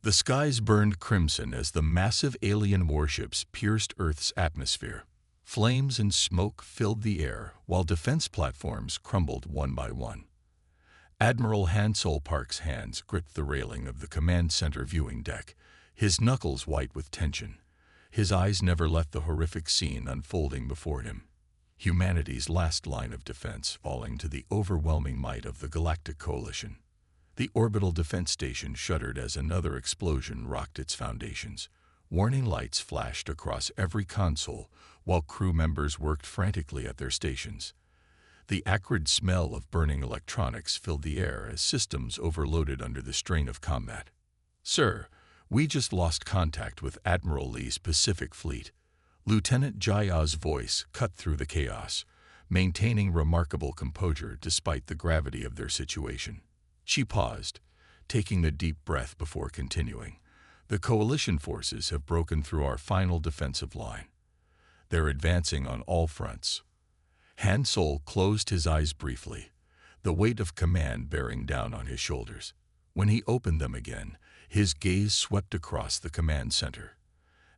The skies burned crimson as the massive alien warships pierced Earth's atmosphere. Flames and smoke filled the air, while defense platforms crumbled one by one. Admiral Hansol Park's hands gripped the railing of the command center viewing deck, his knuckles white with tension. His eyes never left the horrific scene unfolding before him. Humanity's last line of defense falling to the overwhelming might of the Galactic Coalition. The orbital defense station shuddered as another explosion rocked its foundations. Warning lights flashed across every console while crew members worked frantically at their stations. The acrid smell of burning electronics filled the air as systems overloaded under the strain of combat. "Sir, we just lost contact with Admiral Lee's Pacific Fleet." Lieutenant Jaya's voice cut through the chaos, maintaining remarkable composure despite the gravity of their situation. She paused, taking a deep breath before continuing. "The coalition forces have broken through our final defensive line. They're advancing on all fronts." Hansol closed his eyes briefly, the weight of command bearing down on his shoulders. When he opened them again, his gaze swept across the command center.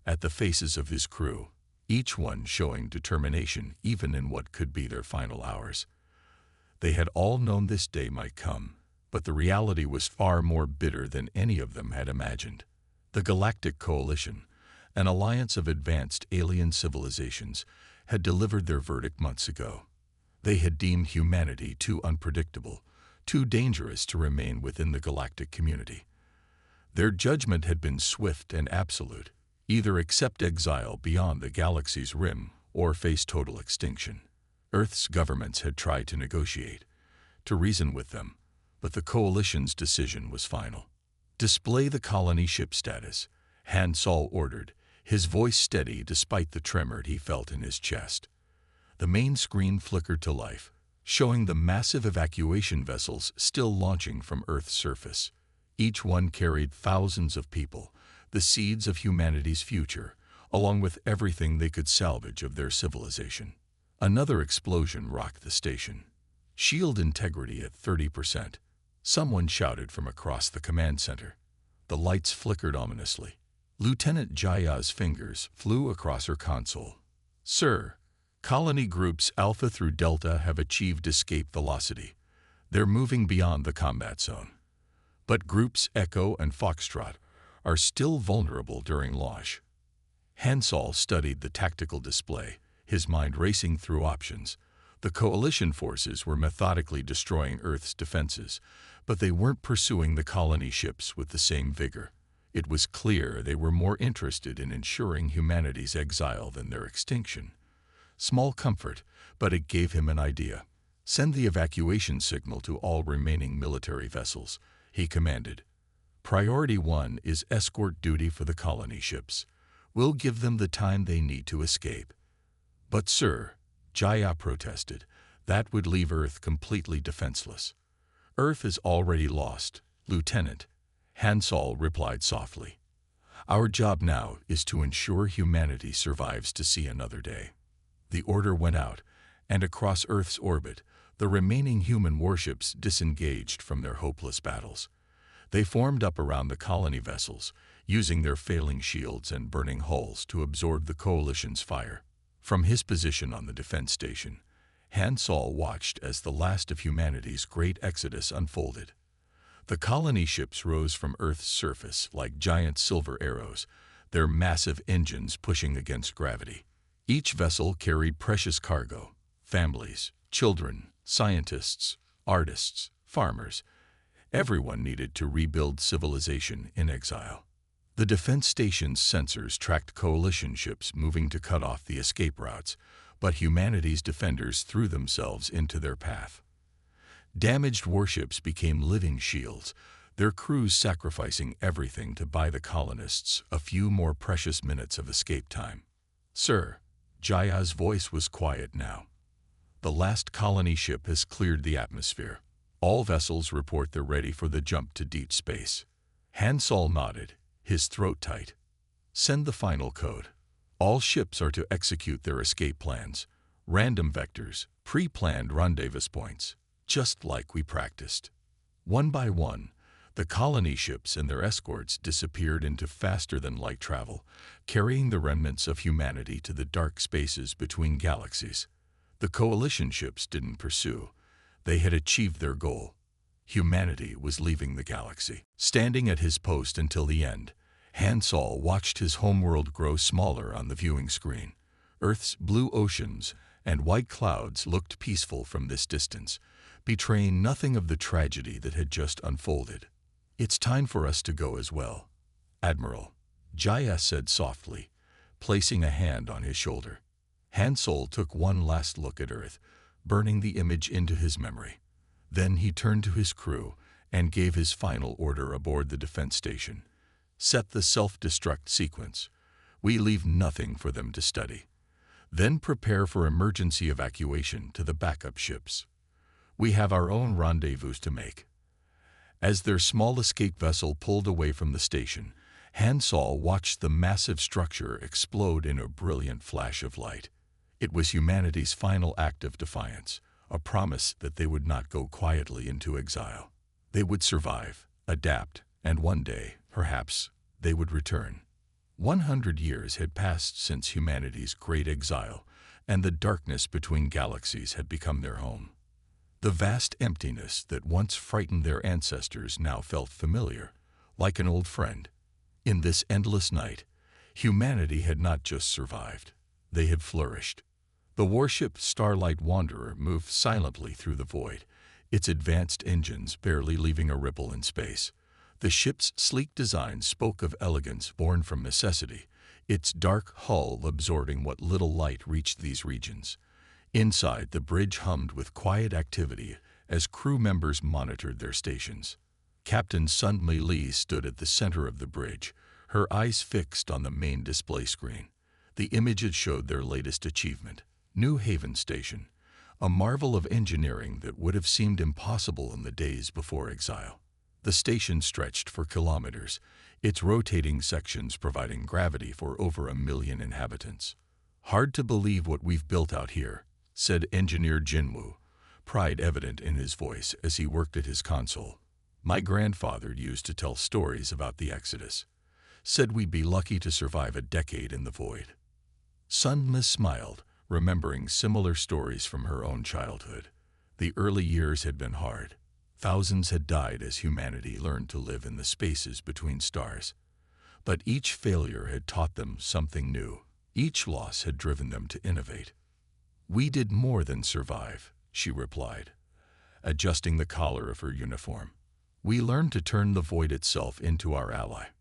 At the faces of his crew, each one showing determination even in what could be their final hours. They had all known this day might come, but the reality was far more bitter than any of them had imagined. The Galactic Coalition, an alliance of advanced alien civilizations, had delivered their verdict months ago. They had deemed humanity too unpredictable, too dangerous to remain within the galactic community. Their judgment had been swift and absolute: either accept exile beyond the galaxy's rim or face total extinction. Earth's governments had tried to negotiate, to reason with them, but the Coalition's decision was final. "Display the colony ship status," Hansol ordered, his voice steady despite the tremor he felt in his chest. The main screen flickered to life, showing the massive evacuation vessels still launching from Earth's surface. Each one carried thousands of people, the seeds of humanity's future, along with everything they could salvage of their civilization. Another explosion rocked the station. "Shield integrity at 30%. Someone shouted from across the command center. The lights flickered ominously. Lieutenant Jaya's fingers flew across her console. "Sir, colony groups Alpha through Delta have achieved escape velocity. They're moving beyond the combat zone. But groups Echo and Foxtrot are still vulnerable during launch." Hansol studied the tactical display, his mind racing through options. The Coalition forces were methodically destroying Earth's defenses, but they weren't pursuing the colony ships with the same vigor. It was clear they were more interested in ensuring humanity's exile than their extinction. Small comfort, but it gave him an idea. "Send the evacuation signal to all remaining military vessels," he commanded. "Priority 1 is escort duty for the colony ships. We'll give them the time they need to escape." "But sir," Jaya protested, "that would leave Earth completely defenseless." "Earth is already lost, Lieutenant," Hansol replied softly. "Our job now is to ensure humanity survives to see another day." The order went out, and across Earth's orbit, the remaining human warships disengaged from their hopeless battles. They formed up around the colony vessels, using their failing shields and burning hulls to absorb the Coalition's fire. From his position on the defense station, Hansol watched as the last of humanity's great exodus unfolded. The colony ships rose from Earth's surface like giant silver arrows, their massive engines pushing against gravity. Each vessel carried precious cargo: families, children, scientists, artists, farmers. Everyone needed to rebuild civilization in exile. The defense station's sensors tracked Coalition ships moving to cut off the escape routes, but humanity's defenders threw themselves into their path. Damaged warships became living shields, their crews sacrificing everything to buy the colonists a few more precious minutes of escape time. "Sir," Jaya's voice was quiet now. "The last colony ship has cleared the atmosphere. All vessels report they're ready for the jump to deep space." Hansol nodded, his throat tight. "Send the final code. All ships are to execute their escape plans. Random vectors, pre-planned rendezvous points, just like we practiced." One by one, The colony ships and their escorts disappeared into faster-than-light travel, carrying the remnants of humanity to the dark spaces between galaxies. The coalition ships didn't pursue. They had achieved their goal. Humanity was leaving the galaxy. Standing at his post until the end, Han Solo watched his homeworld grow smaller on the viewing screen. Earth's blue oceans and white clouds looked peaceful from this distance, betraying nothing of the tragedy that had just unfolded. "It's time for us to go as well, Admiral," Jaya said softly, placing a hand on his shoulder. Han Solo took one last look at Earth, burning the image into his memory. Then he turned to his crew and gave his final order aboard the defense station. "Set the self-destruct sequence. We leave nothing for them to study. Then prepare for emergency evacuation to the backup ships. We have our own rendezvous to make." As their small escape vessel pulled away from the station, Han Solo watched the massive structure explode in a brilliant flash of light. It was humanity's final act of defiance, a promise that they would not go quietly into exile. They would survive, adapt, and one day, perhaps, they would return. 100 years had passed since humanity's great exile, and the darkness between galaxies had become their home. The vast emptiness that once frightened their ancestors now felt familiar, like an old friend. In this endless night, humanity had not just survived, they had flourished. The warship Starlight Wanderer moved silently through the void, its advanced engines barely leaving a ripple in space. The ship's sleek design spoke of elegance born from necessity, its dark hull absorbing what little light reached these regions. Inside, the bridge hummed with quiet activity as crew members monitored their stations. Captain Sun Mi Lee stood at the center of the bridge, her eyes fixed on the main display screen. The images showed their latest achievement, New Haven Station, a marvel of engineering that would have seemed impossible in the days before exile. The station stretched for kilometers, its rotating sections providing gravity for over 1 million inhabitants. "Hard to believe what we've built out here," said engineer Jinwoo, pride evident in his voice as he worked at his console. "My grandfather used to tell stories about the Exodus. Said we'd be lucky to survive a decade in the void." Sun Mi smiled, remembering similar stories from her own childhood. The early years had been hard. Thousands had died as humanity learned to live in the spaces between stars. But each failure had taught them something new. Each loss had driven them to innovate. "We did more than survive," she replied, adjusting the collar of her uniform. "We learned to turn the void itself into our ally."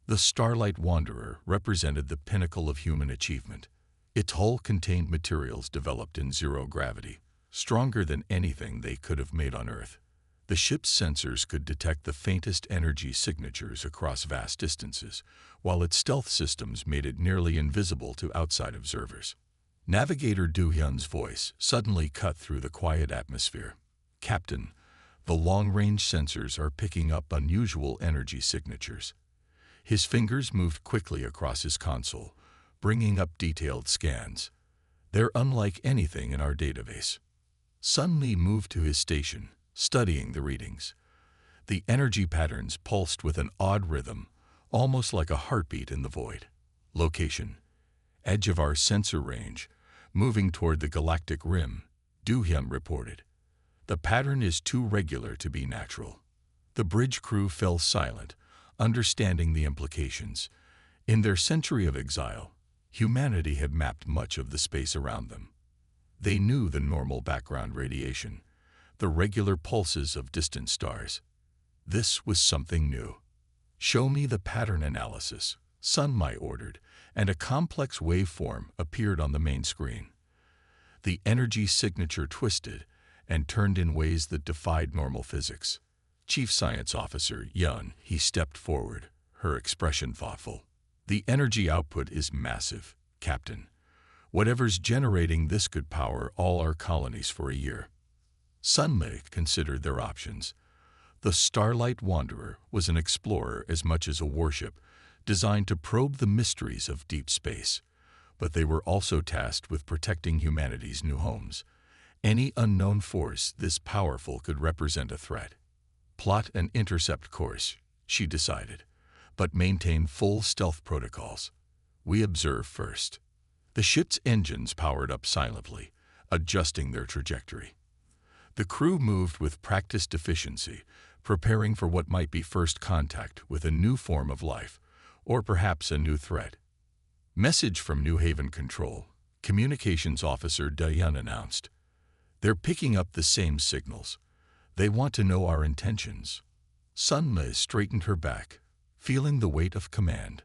The Starlight Wanderer represented the pinnacle of human achievement. Its hull contained materials developed in zero gravity, stronger than anything they could have made on Earth. The ship's sensors could detect the faintest energy signatures across vast distances, while its stealth systems made it nearly invisible to outside observers. Navigator Do Hyun's voice suddenly cut through the quiet atmosphere. "Captain, the long-range sensors are picking up unusual energy signatures." His fingers moved quickly across his console, bringing up detailed scans. "They're unlike anything in our database." Sun Mi moved to his station, studying the readings. The energy patterns pulsed with an odd rhythm, almost like a heartbeat in the void. "Location: edge of our sensor range, moving toward the galactic rim," Do Hyun reported. "The pattern is too regular to be natural." The bridge crew fell silent, understanding the implications. In their century of exile, humanity had mapped much of the space around them. They knew the normal background radiation, the regular pulses of distant stars. This was something new. "Show me the pattern analysis," Sun Mi ordered, and a complex waveform appeared on the main screen. The energy signature twisted and turned in ways that defied normal physics. Chief Science Officer Yun, he stepped forward, her expression thoughtful. "The energy output is massive, Captain. Whatever's generating this could power all our colonies for a year." Sun Mi considered their options. The Starlight Wanderer was an explorer as much as a warship, designed to probe the mysteries of deep space. But they were also tasked with protecting humanity's new homes. Any unknown force this powerful could represent a threat. Plot an intercept course, she decided, but maintain full stealth protocols. We observe first. The ship's engines powered up silently, adjusting their trajectory. The crew moved with practiced efficiency, preparing for what might be first contact with a new form of life, or perhaps a new threat. Message from New Haven Control, Communications Officer Diane announced. They're picking up the same signals. They want to know our intentions. Sunma straightened her back, feeling the weight of command.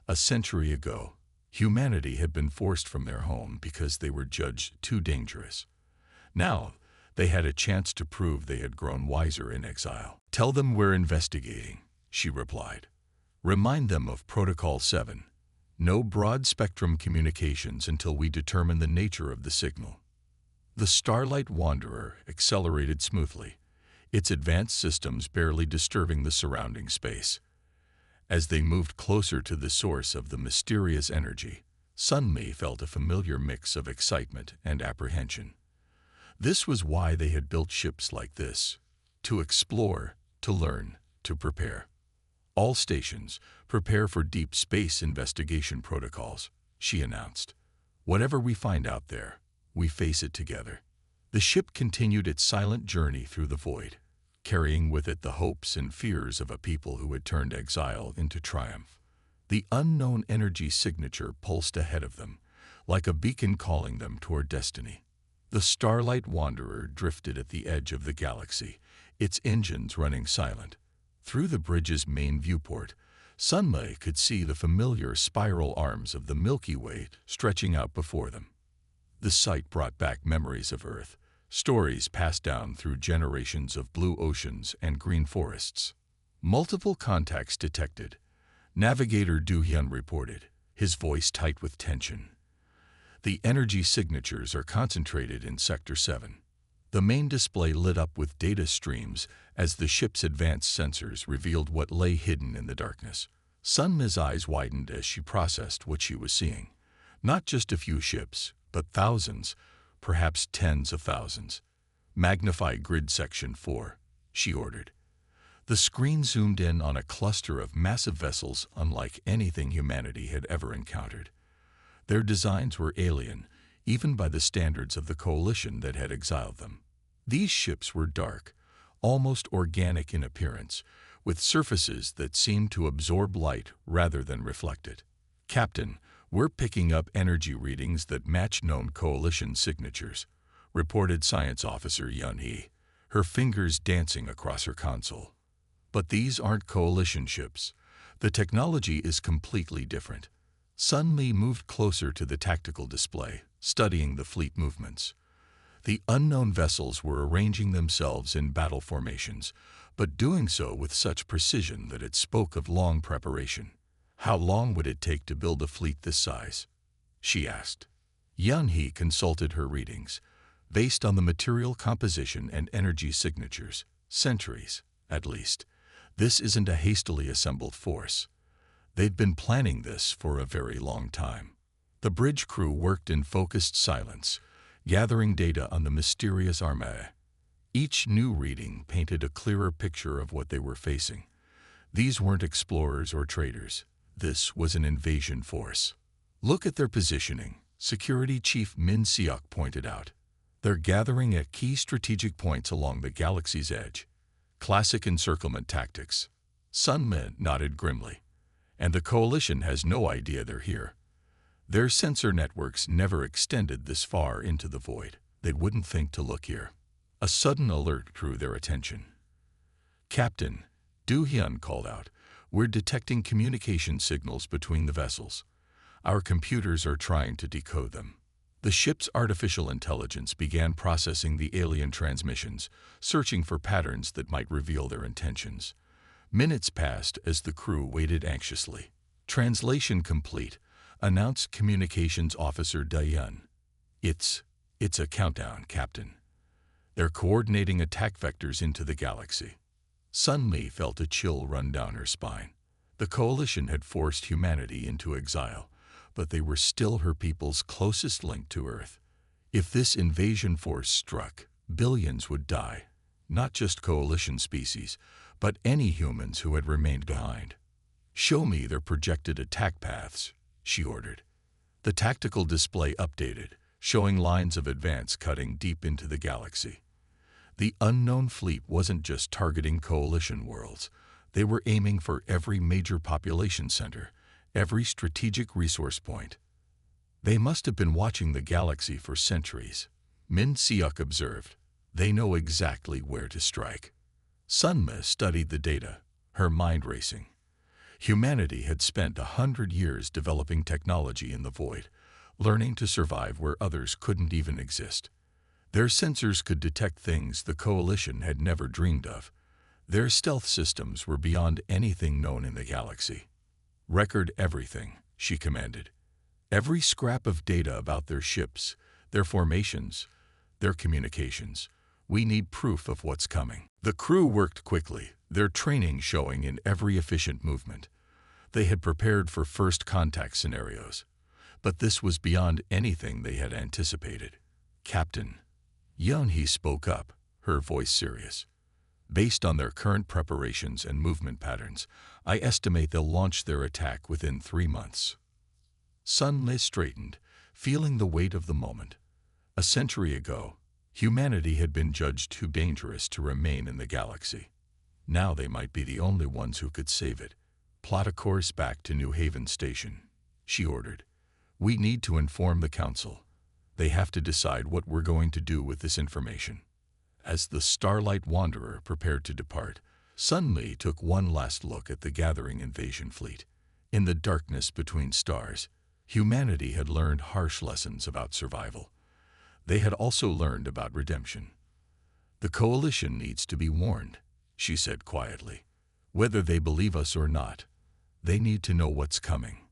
A century ago, humanity had been forced from their home because they were judged too dangerous. Now, they had a chance to prove they had grown wiser in exile. Tell them we're investigating, she replied. Remind them of Protocol 7. No broad-spectrum communications until we determine the nature of the signal. The Starlight Wanderer accelerated smoothly, its advanced systems barely disturbing the surrounding space. As they moved closer to the source of the mysterious energy, Sunmi felt a familiar mix of excitement and apprehension. This was why they had built ships like this: to explore, to learn, to prepare. All stations, prepare for deep space investigation protocols, she announced. Whatever we find out there, we face it together. The ship continued its silent journey through the void, carrying with it the hopes and fears of a people who had turned exile into triumph. The unknown energy signature pulsed ahead of them, like a beacon calling them toward destiny. The Starlight Wanderer drifted at the edge of the galaxy, its engines running silent. Through the bridge's main viewport, Sunmay could see the familiar spiral arms of the Milky Way stretching out before them. The sight brought back memories of Earth, stories passed down through generations of blue oceans and green forests. Multiple contacts detected, Navigator Du-hyun reported, his voice tight with tension. The energy signatures are concentrated in Sector 7. The main display lit up with data streams as the ship's advanced sensors revealed what lay hidden in the darkness. Sunmi's eyes widened as she processed what she was seeing. Not just a few ships, but thousands, perhaps tens of thousands. Magnify Grid Section 4, she ordered. The screen zoomed in on a cluster of massive vessels unlike anything humanity had ever encountered. Their designs were alien, even by the standards of the coalition that had exiled them. These ships were dark, almost organic in appearance, with surfaces that seemed to absorb light rather than reflect it. Captain, we're picking up energy readings that match known coalition signatures, reported Science Officer Yun-hee, her fingers dancing across her console. But these aren't coalition ships. The technology is completely different. Sun-mi moved closer to the tactical display, studying the fleet movements. The unknown vessels were arranging themselves in battle formations, but doing so with such precision that it spoke of long preparation. How long would it take to build a fleet this size? She asked. Yun-hee consulted her readings. Based on the material composition and energy signatures, centuries, at least. This isn't a hastily assembled force. They'd been planning this for a very long time. The bridge crew worked in focused silence, gathering data on the mysterious armada. Each new reading painted a clearer picture of what they were facing. These weren't explorers or traders. This was an invasion force. Look at their positioning, Security Chief Min Seok pointed out. They're gathering at key strategic points along the galaxy's edge. Classic encirclement tactics. Sun Mi nodded grimly. And the coalition has no idea they're here. Their sensor networks never extended this far into the void. They wouldn't think to look here. A sudden alert drew their attention. Captain, Du-hyun called out, we're detecting communication signals between the vessels. Our computers are trying to decode them. The ship's artificial intelligence began processing the alien transmissions, searching for patterns that might reveal their intentions. Minutes passed as the crew waited anxiously. Translation complete, announced Communications Officer Diane. It's a countdown, Captain. They're coordinating attack vectors into the galaxy. Sun-mi felt a chill run down her spine. The coalition had forced humanity into exile, but they were still her people's closest link to Earth. If this invasion force struck, billions would die, not just coalition species, but any humans who had remained behind. "Show me their projected attack paths," she ordered. The tactical display updated, showing lines of advance cutting deep into the galaxy. The unknown fleet wasn't just targeting coalition worlds. They were aiming for every major population center, every strategic resource point. "They must have been watching the galaxy for centuries," Min Siuk observed. "They know exactly where to strike." Sunma studied the data, her mind racing. Humanity had spent 100 years developing technology in the void, learning to survive where others couldn't even exist. Their sensors could detect things the Coalition had never dreamed of. Their stealth systems were beyond anything known in the galaxy. "Record everything," she commanded. "Every scrap of data about their ships, their formations, their communications. We need proof of what's coming." The crew worked quickly, their training showing in every efficient movement. They had prepared for first contact scenarios. But this was beyond anything they had anticipated. "Captain," Yeon-hee spoke up, her voice serious. "Based on their current preparations and movement patterns, I estimate they'll launch their attack within 3 months." Sun-mi straightened, feeling the weight of the moment. A century ago, humanity had been judged too dangerous to remain in the galaxy. Now they might be the only ones who could save it. "Plot a course back to New Haven Station," she ordered. "We need to inform the Council. They have to decide what we're going to do with this information." As the Starlight Wanderer prepared to depart, Sun-mi took one last look at the gathering invasion fleet. In the darkness between stars, humanity had learned harsh lessons about survival. They had also learned about redemption. "The Coalition needs to be warned," she said quietly. "Whether they believe us or not, they need to know what's coming."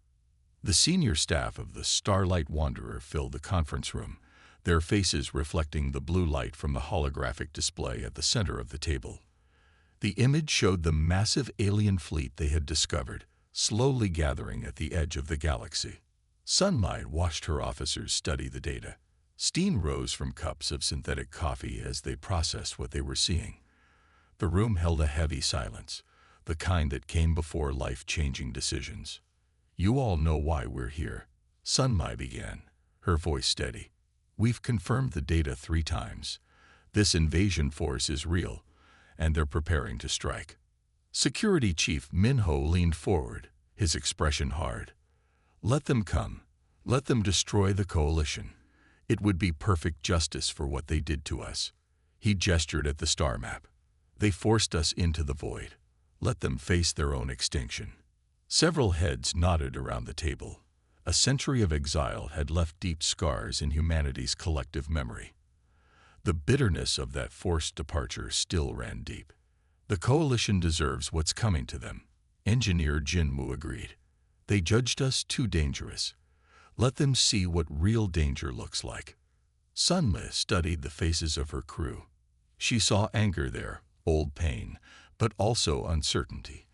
The senior staff of the Starlight Wanderer filled the conference room, their faces reflecting the blue light from the holographic display at the center of the table. The image showed the massive alien fleet they had discovered, slowly gathering at the edge of the galaxy. Sunmi watched her officers study the data. Steam rose from cups of synthetic coffee as they processed what they were seeing. The room held a heavy silence, the kind that came before life-changing decisions. "You all know why we're here," Sunmi began, her voice steady. "We've confirmed the data 3 times. This invasion force is real, and they're preparing to strike." Security Chief Minho leaned forward, his expression hard. "Let them come. Let them destroy the Coalition. It would be perfect justice for what they did to us." He gestured at the star map. "They forced us into the void. Let them face their own extinction." Several heads nodded around the table. A century of exile had left deep scars in humanity's collective memory. The bitterness of that forced departure still ran deep. "The Coalition deserves what's coming to them," Engineer Jinmu agreed. "They judged us too dangerous. Let them see what real danger looks like." Sunmi studied the faces of her crew. She saw anger there, old pain, but also uncertainty.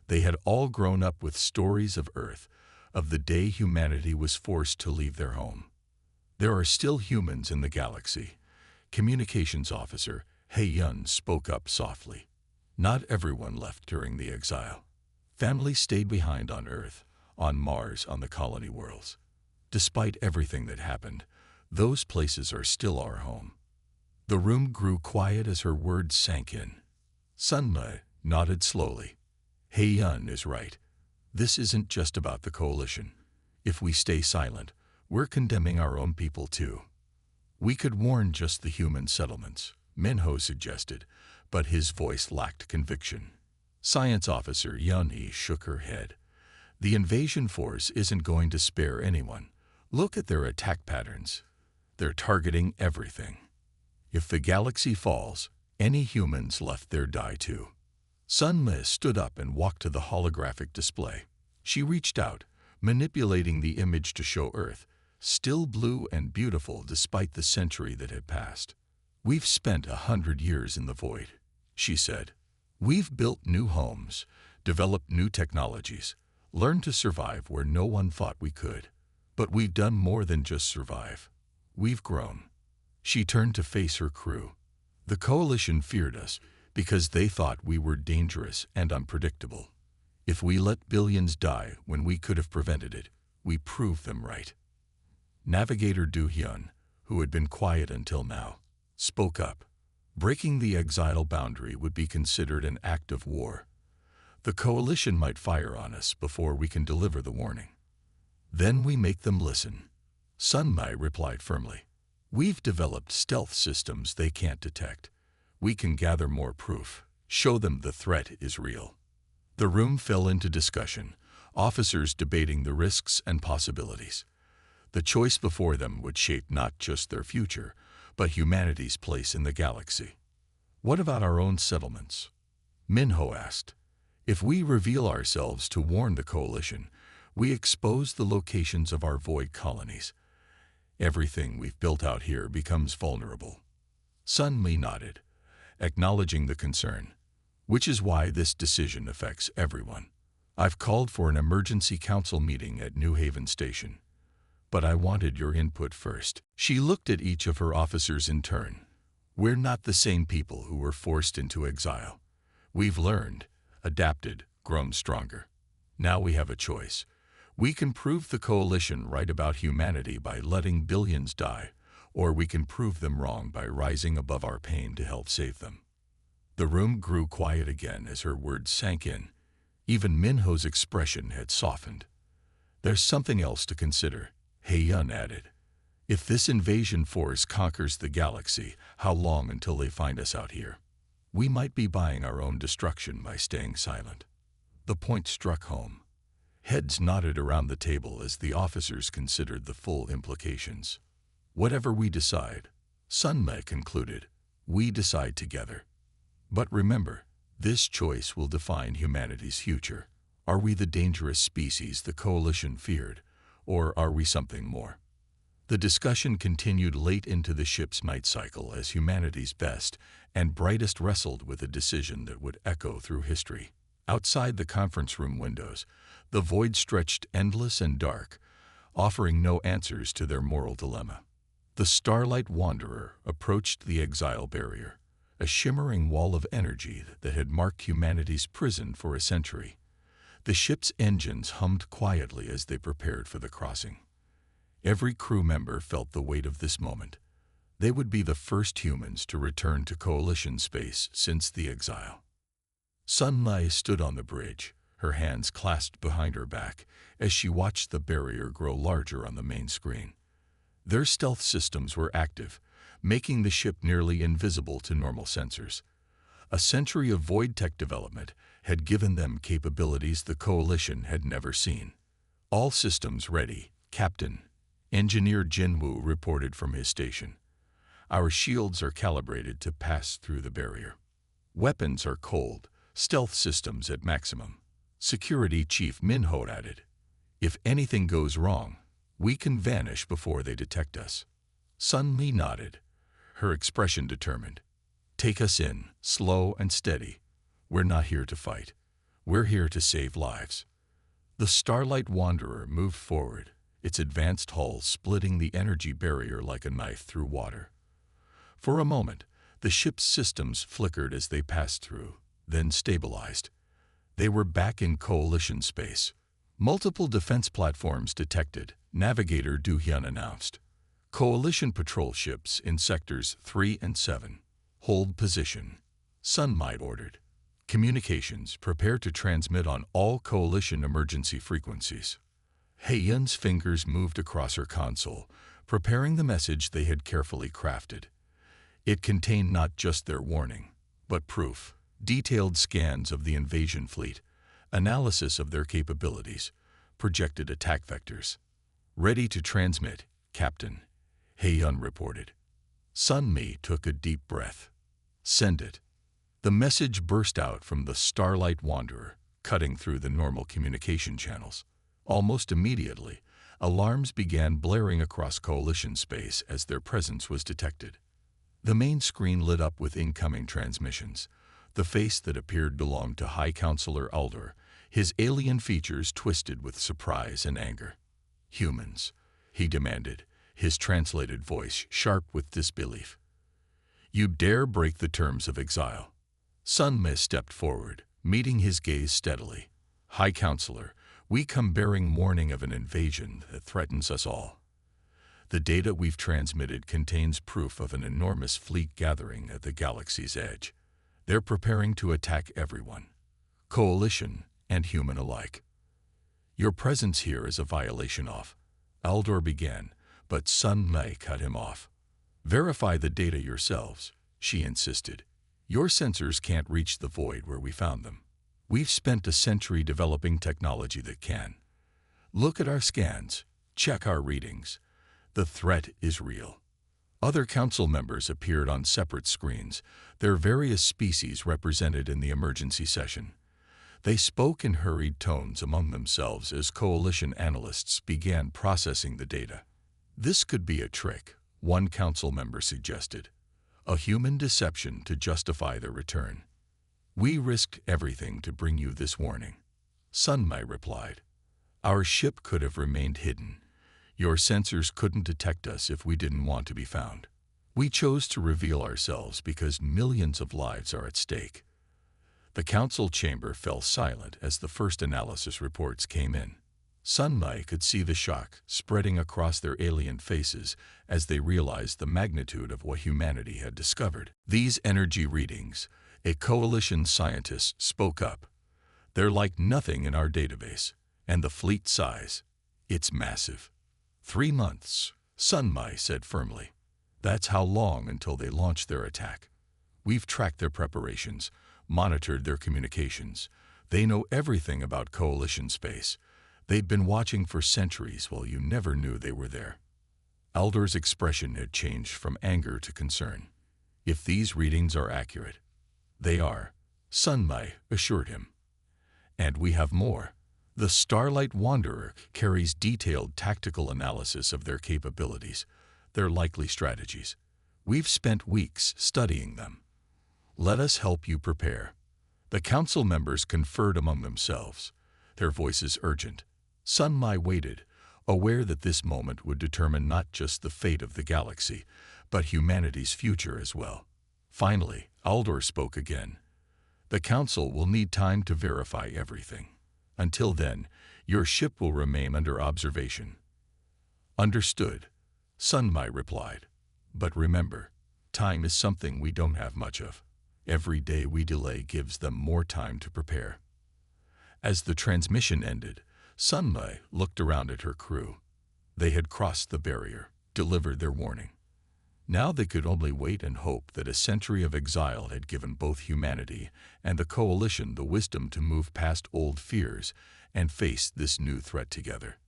They had all grown up with stories of Earth, of the day humanity was forced to leave their home. "There are still humans in the galaxy," Communications Officer Hae-yun spoke up softly. "Not everyone left during the exile. Families stayed behind on Earth, on Mars, on the colony worlds. Despite everything that happened, those places are still our home." The room grew quiet as her words sank in. Sunmi nodded slowly. "Hae-yun is right. This isn't just about the Coalition. If we stay silent, we're condemning our own people too." "We could warn just the human settlements," Minho suggested, but his voice lacked conviction. Science Officer Yeon-hee shook her head. "The invasion force isn't going to spare anyone. Look at their attack patterns. They're targeting everything. If the galaxy falls, any humans left there die too." Sunmi stood up and walked to the holographic display. She reached out, manipulating the image to show Earth, still blue and beautiful despite the century that had passed. "We've spent 100 years in the void," she said. "We've built new homes, developed new technologies, learned to survive where no one thought we could. But we've done more than just survive. We've grown." She turned to face her crew. The Coalition feared us because they thought we were dangerous and unpredictable. If we let billions die when we could have prevented it, we proved them right. Navigator Du Hyun, who had been quiet until now, spoke up. Breaking the Exile boundary would be considered an act of war. The Coalition might fire on us before we can deliver the warning. Then we make them listen. Sun Mai replied firmly. We've developed stealth systems they can't detect. We can gather more proof, show them the threat is real. The room fell into discussion, officers debating the risks and possibilities. The choice before them would shape not just their future, but humanity's place in the galaxy. What about our own settlements? Minho asked. If we reveal ourselves to warn the Coalition, we expose the locations of our void colonies. Everything we've built out here becomes vulnerable. Sun Mi nodded, acknowledging the concern, which is why this decision affects everyone. I've called for an emergency council meeting at New Haven Station. But I wanted your input first. She looked at each of her officers in turn. We're not the same people who were forced into exile. We've learned, adapted, grown stronger. Now we have a choice. We can prove the Coalition right about humanity by letting billions die, or we can prove them wrong by rising above our pain to help save them. The room grew quiet again as her words sank in. Even Minho's expression had softened. There's something else to consider, Heyun added. If this invasion force conquers the galaxy, how long until they find us out here? We might be buying our own destruction by staying silent. The point struck home. Heads nodded around the table as the officers considered the full implications. Whatever we decide, Sun Mi concluded, we decide together. But remember, this choice will define humanity's future. Are we the dangerous species the Coalition feared, or are we something more? The discussion continued late into the ship's night cycle as humanity's best and brightest wrestled with a decision that would echo through history. Outside the conference room windows, the void stretched endless and dark, offering no answers to their moral dilemma. The Starlight Wanderer approached the Exile barrier, a shimmering wall of energy that had marked humanity's prison for a century. The ship's engines hummed quietly as they prepared for the crossing. Every crew member felt the weight of this moment. They would be the first humans to return to Coalition space since the Exile. Sun Mi stood on the bridge, her hands clasped behind her back, as she watched the barrier grow larger on the main screen. Their stealth systems were active, making the ship nearly invisible to normal sensors. A century of void tech development had given them capabilities the Coalition had never seen. All systems ready, Captain. Engineer Jinwoo reported from his station. Our shields are calibrated to pass through the barrier. Weapons are cold, stealth systems at maximum. Security Chief Minho added. If anything goes wrong, we can vanish before they detect us. Sun Mi nodded, her expression determined. Take us in, slow and steady. We're not here to fight. We're here to save lives. The Starlight Wanderer moved forward, its advanced hull splitting the energy barrier like a knife through water. For a moment, the ship's systems flickered as they passed through, then stabilized. They were back in Coalition space. Multiple defense platforms detected, Navigator Du Hyun announced. Coalition patrol ships in sectors 3 and 7. Hold position. Sun Mi ordered. Communications, prepare to transmit on all Coalition emergency frequencies. Heyun's fingers moved across her console, preparing the message they had carefully crafted. It contained not just their warning, but proof, detailed scans of the invasion fleet, analysis of their capabilities, projected attack vectors. Ready to transmit, Captain, Heyun reported. Sun Mi took a deep breath. Send it. The message burst out from the Starlight Wanderer, cutting through the normal communication channels. Almost immediately, alarms began blaring across Coalition space as their presence was detected. The main screen lit up with incoming transmissions. The face that appeared belonged to High Counselor Alder, his alien features twisted with surprise and anger. Humans, he demanded, his translated voice sharp with disbelief. You dare break the terms of exile. Sun Ma stepped forward, meeting his gaze steadily. High Counselor, we come bearing warning of an invasion that threatens us all. The data we've transmitted contains proof of an enormous fleet gathering at the galaxy's edge. They're preparing to attack everyone, coalition and human alike. Your presence here is a violation of. Aldor began, but Sun Ma cut him off. Verify the data yourselves, she insisted. Your sensors can't reach the void where we found them. We've spent a century developing technology that can. Look at our scans, check our readings. The threat is real. Other council members appeared on separate screens, their various species represented in the emergency session. They spoke in hurried tones among themselves as coalition analysts began processing the data. This could be a trick, one council member suggested. A human deception to justify their return. We risked everything to bring you this warning. Sun Ma replied. Our ship could have remained hidden. Your sensors couldn't detect us if we didn't want to be found. We chose to reveal ourselves because millions of lives are at stake. The council chamber fell silent as the first analysis reports came in. Sun Ma could see the shock spreading across their alien faces as they realized the magnitude of what humanity had discovered. These energy readings, a coalition scientist spoke up. They're like nothing in our database. And the fleet size, it's massive. 3 months, Sun Ma said firmly. That's how long until they launch their attack. We've tracked their preparations, monitored their communications. They know everything about coalition space. They'd been watching for centuries while you never knew they were there. Aldor's expression had changed from anger to concern. If these readings are accurate, they are, Sun Ma assured him. And we have more. The Starlight Wanderer carries detailed tactical analysis of their capabilities, their likely strategies. We've spent weeks studying them. Let us help you prepare. The council members conferred among themselves, their voices urgent. Sun Ma waited, aware that this moment would determine not just the fate of the galaxy, but humanity's future as well. Finally, Aldor spoke again. The council will need time to verify everything. Until then, your ship will remain under observation. Understood, Sun Ma replied. But remember, time is something we don't have much of. Every day we delay gives them more time to prepare. As the transmission ended, Sun Ma looked around at her crew. They had crossed the barrier, delivered their warning. Now they could only wait and hope that a century of exile had given both humanity and the coalition the wisdom to move past old fears and face this new threat together.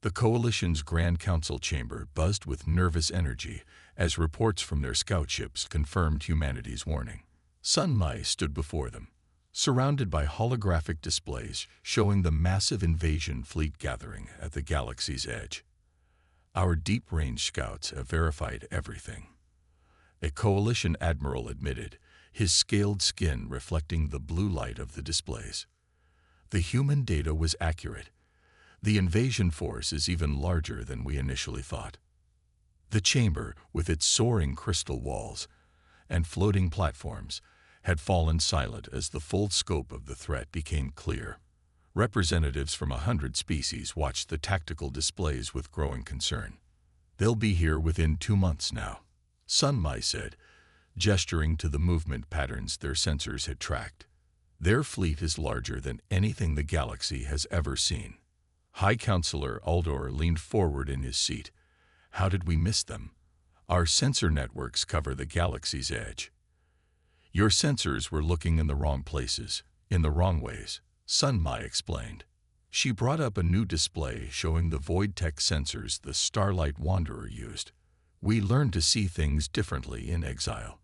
The coalition's Grand Council chamber buzzed with nervous energy as reports from their scout ships confirmed humanity's warning. Sun Ma stood before them, surrounded by holographic displays showing the massive invasion fleet gathering at the galaxy's edge. Our deep-range scouts have verified everything, a coalition admiral admitted, his scaled skin reflecting the blue light of the displays. The human data was accurate. The invasion force is even larger than we initially thought. The chamber, with its soaring crystal walls and floating platforms, had fallen silent as the full scope of the threat became clear. Representatives from 100 species watched the tactical displays with growing concern. They'll be here within 2 months now, Sun Ma said, gesturing to the movement patterns their sensors had tracked. Their fleet is larger than anything the galaxy has ever seen. High Counselor Aldor leaned forward in his seat. How did we miss them? Our sensor networks cover the galaxy's edge. Your sensors were looking in the wrong places, in the wrong ways, Sun Ma explained. She brought up a new display showing the void tech sensors the Starlight Wanderer used. We learned to see things differently in exile.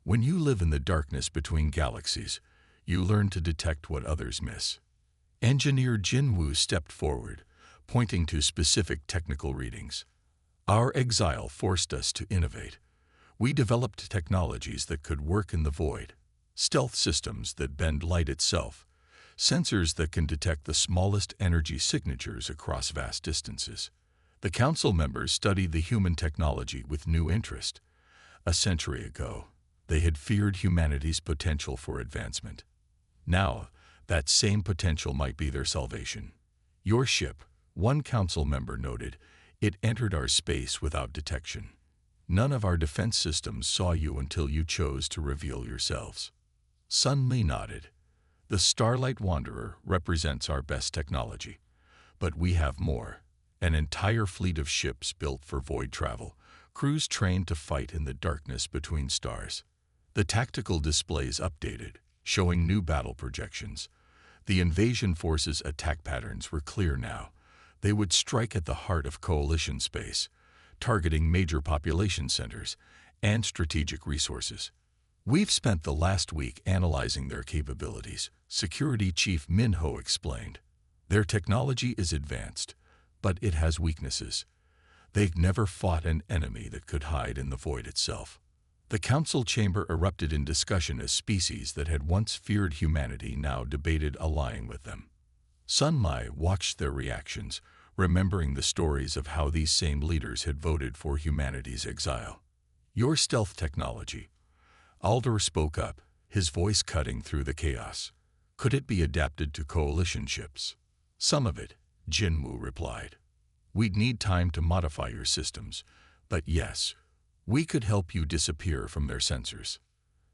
When you live in the darkness between galaxies, you learn to detect what others miss. Engineer Jin Wu stepped forward, pointing to specific technical readings. Our exile forced us to innovate. We developed technologies that could work in the void, stealth systems that bend light itself, sensors that can detect the smallest energy signatures across vast distances. The council members studied the human technology with new interest. A century ago, they had feared humanity's potential for advancement. Now, that same potential might be their salvation. Your ship, one council member noted, it entered our space without detection. None of our defense systems saw you until you chose to reveal yourselves. Sun Mi nodded. The Starlight Wanderer represents our best technology. But we have more. An entire fleet of ships built for void travel, crews trained to fight in the darkness between stars. The tactical displays updated, showing new battle projections. The invasion forces' attack patterns were clear now. They would strike at the heart of coalition space, targeting major population centers and strategic resources. We've spent the last week analyzing their capabilities, Security Chief Min Ho explained. Their technology is advanced, but it has weaknesses. They've never fought an enemy that could hide in the void itself. The council chamber erupted in discussion as species that had once feared humanity now debated allying with them. Sun Mi watched their reactions, remembering the stories of how these same leaders had voted for humanity's exile. Your stealth technology. Aldor spoke up, his voice cutting through the chaos. Could it be adapted to coalition ships? Some of it, Jinmu replied. We'd need time to modify your systems, but yes, we could help you disappear from their sensors.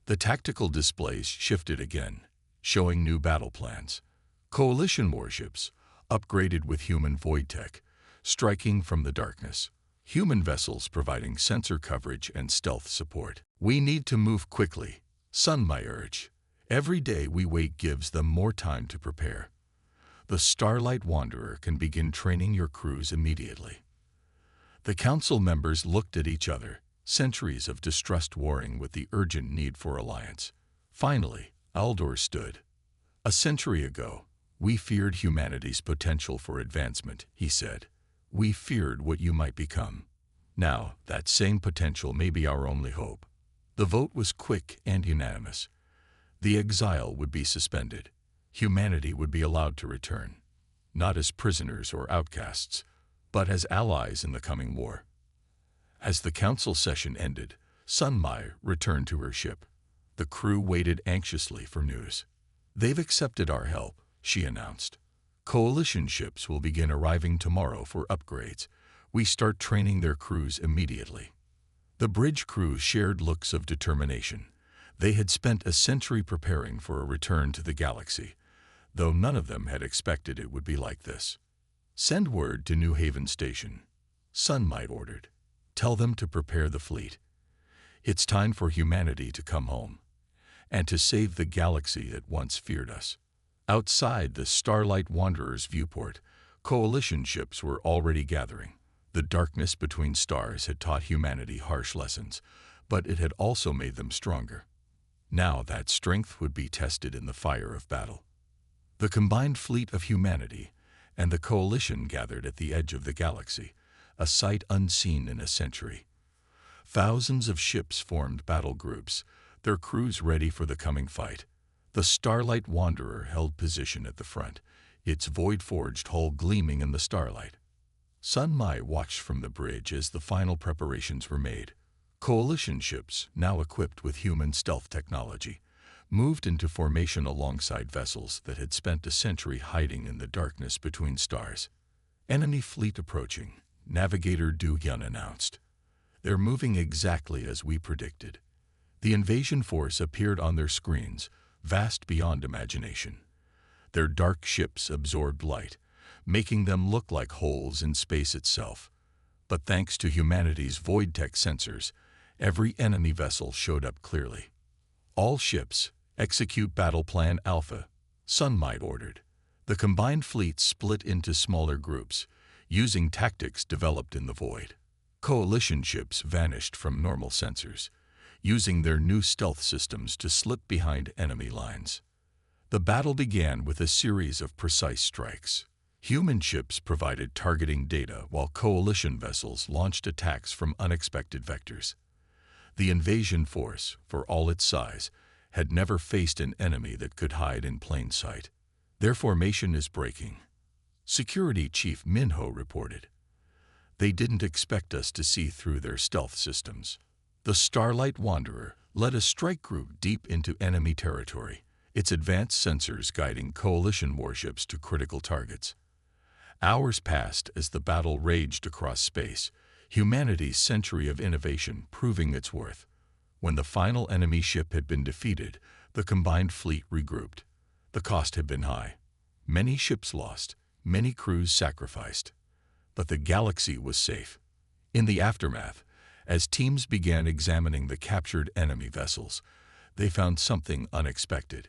The tactical displays shifted again, showing new battle plans. Coalition warships, upgraded with human void tech, striking from the darkness. Human vessels providing sensor coverage and stealth support. We need to move quickly, Sun Mi urged. Every day we wait gives them more time to prepare. The Starlight Wanderer can begin training your crews immediately. The council members looked at each other, centuries of distrust warring with the urgent need for alliance. Finally, Aldor stood. A century ago, we feared humanity's potential for advancement, he said. We feared what you might become. Now, that same potential may be our only hope. The vote was quick and unanimous. The exile would be suspended. Humanity would be allowed to return, not as prisoners or outcasts, but as allies in the coming war. As the council session ended, Sun Mi returned to her ship. The crew waited anxiously for news. They've accepted our help, she announced. Coalition ships will begin arriving tomorrow for upgrades. We start training their crews immediately. The bridge crew shared looks of determination. They had spent a century preparing for a return to the galaxy, though none of them had expected it would be like this. Send word to New Haven Station, Sun Mi ordered. Tell them to prepare the fleet. It's time for humanity to come home, and to save the galaxy that once feared us. Outside the Starlight Wanderer's viewport, coalition ships were already gathering. The darkness between stars had taught humanity harsh lessons, but it had also made them stronger. Now that strength would be tested in the fire of battle. The combined fleet of humanity and the coalition gathered at the edge of the galaxy, a sight unseen in a century. Thousands of ships formed battle groups, their crews ready for the coming fight. The Starlight Wanderer held position at the front, its void-forged hull gleaming in the starlight. Sun Mi watched from the bridge as the final preparations were made. Coalition ships, now equipped with human stealth technology, moved into formation alongside vessels that had spent a century hiding in the darkness between stars. Enemy fleet approaching, Navigator Du Yun announced. They're moving exactly as we predicted. The invasion force appeared on their screens, vast beyond imagination. Their dark ships absorbed light, making them look like holes in space itself. But thanks to humanity's void tech sensors, every enemy vessel showed up clearly. All ships, execute Battle Plan Alpha, Sun Mi ordered. The combined fleet split into smaller groups, using tactics developed in the void. Coalition ships vanished from normal sensors, using their new stealth systems to slip behind enemy lines. The battle began with a series of precise strikes. Human ships provided targeting data while coalition vessels launched attacks from unexpected vectors. The invasion force, for all its size, had never faced an enemy that could hide in plain sight. Their formation is breaking, Security Chief Min Ho reported. They didn't expect us to see through their stealth systems. The Starlight Wanderer led a strike group deep into enemy territory, its advanced sensors guiding coalition warships to critical targets. Hours passed as the battle raged across space, humanity's century of innovation proving its worth. When the final enemy ship had been defeated, the combined fleet regrouped. The cost had been high. Many ships lost, many crews sacrificed. But the galaxy was safe. In the aftermath, as teams began examining the captured enemy vessels, they found something unexpected.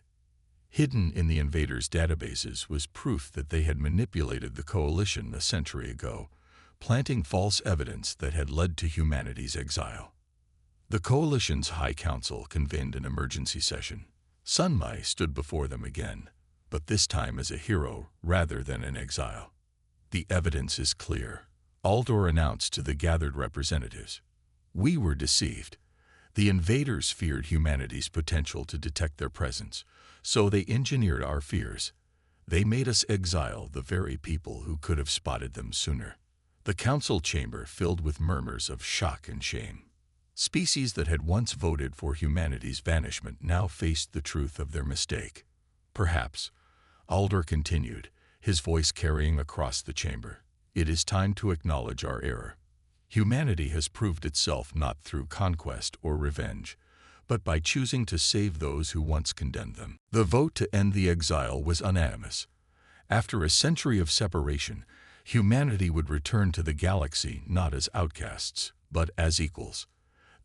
Hidden in the invaders' databases was proof that they had manipulated the coalition a century ago, planting false evidence that had led to humanity's exile. The coalition's High Council convened an emergency session. Sun Mai stood before them again, but this time as a hero rather than an exile. The evidence is clear, Aldor announced to the gathered representatives. We were deceived. The invaders feared humanity's potential to detect their presence, so they engineered our fears. They made us exile the very people who could have spotted them sooner. The council chamber filled with murmurs of shock and shame. Species that had once voted for humanity's vanishment now faced the truth of their mistake. Perhaps, Aldor continued, his voice carrying across the chamber, it is time to acknowledge our error. Humanity has proved itself not through conquest or revenge, but by choosing to save those who once condemned them. The vote to end the exile was unanimous. After a century of separation, humanity would return to the galaxy not as outcasts, but as equals.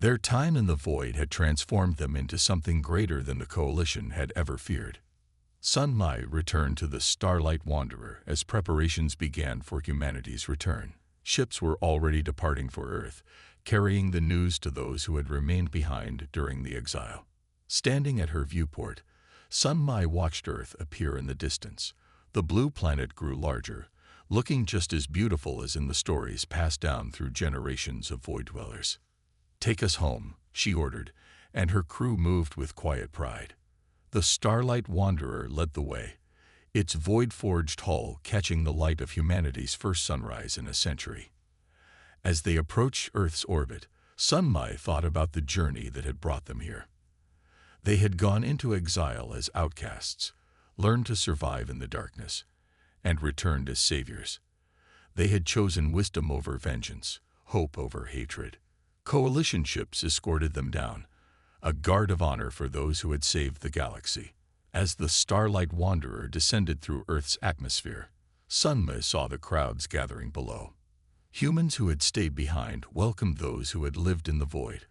Their time in the void had transformed them into something greater than the coalition had ever feared. Sun Mai returned to the Starlight Wanderer as preparations began for humanity's return. Ships were already departing for Earth, carrying the news to those who had remained behind during the exile. Standing at her viewport, Sun Mai watched Earth appear in the distance. The blue planet grew larger, looking just as beautiful as in the stories passed down through generations of void dwellers. Take us home, she ordered, and her crew moved with quiet pride. The Starlight Wanderer led the way, its void-forged hull catching the light of humanity's first sunrise in a century. As they approached Earth's orbit, Sun Mai thought about the journey that had brought them here. They had gone into exile as outcasts, learned to survive in the darkness, and returned as saviors. They had chosen wisdom over vengeance, hope over hatred. Coalition ships escorted them down, a guard of honor for those who had saved the galaxy. As the Starlight Wanderer descended through Earth's atmosphere, Sun Mai saw the crowds gathering below. Humans who had stayed behind welcomed those who had lived in the void,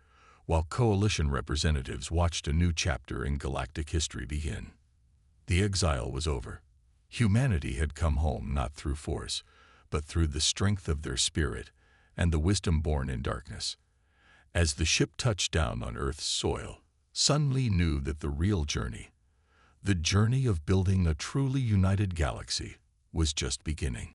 while coalition representatives watched a new chapter in galactic history begin. The exile was over. Humanity had come home not through force, but through the strength of their spirit and the wisdom born in darkness. As the ship touched down on Earth's soil, Sun Li knew that the real journey, the journey of building a truly united galaxy, was just beginning.